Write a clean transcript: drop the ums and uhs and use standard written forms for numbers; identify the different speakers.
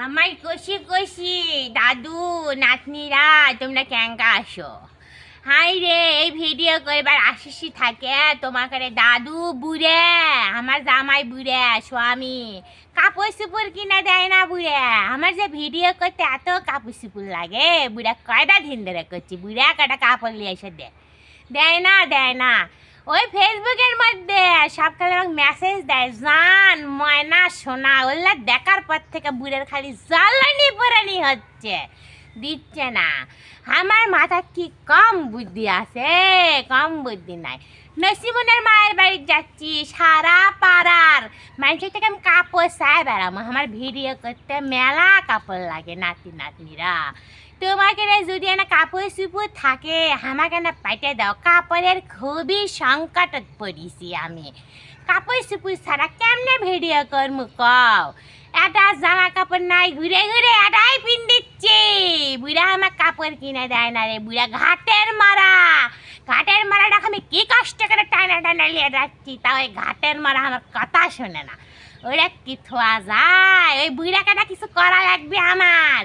Speaker 1: আমার কষি কষি দাদু নাতনিরা তোমরা ক্যাঙ্কা আসো। হাই রে, এই ভিডিও করবার আশিসি থাকে তোমাকে দাদু বুড়ে, আমার জামাই বুড়ে স্বামী কাপড় চুপুর কিনে দেয় না বুড়ে। আমার যে ভিডিও করতে এত কাপড় চুপুর লাগে, বুড়া কয়টা দিন ধরে করছি, বুড়া কয়টা কাপড় নিয়ে এসে দেয় না দেয় না। ওই ফেসবুকের মধ্যে সবকালে আমাকে মেসেজ দেয়, জান ময়না সোনা, ওগুলা দেখার পর থেকে বুড়ের খালি জ্বালানি পোড়ানি হচ্ছে, দিচ্ছে না। আমার মাথা কি কম বুদ্ধি আছে? কম বুদ্ধি নাই। নসিমনের মায়ের বাড়ি যাচ্ছি, সারা পাড়ার মানুষের থেকে আমি কাপড় চাই বেড়াবো। আমার ভিডিও করতে মেলা কাপড় লাগে নাতি নাতনিরা। তোমাকে যদি না কাপড় চুপড় থাকে আমাকে না পাইতে দাও, কাপড়ের খুবই সংকটত পড়িছি আমি। কাপড় চুপড় ছাড়া কেমনে ভিডিও করমু কও? এটা জামা কাপড় নাই, ঘুরে ঘুরে এটাই পিন্দিচ্ছে। বুড়া আমার কাপড় কিনে দেয় না রে, বুড়া ঘাটের মারাটা আমি কি কষ্ট করে টানা টানা নিয়ে যাচ্ছি, তাও ওই ঘাটের মারা আমার কথা শোনে না। ওরা কি থোয়া যায়? ওই বুড়া কাটা কিছু করা লাগবে আমার।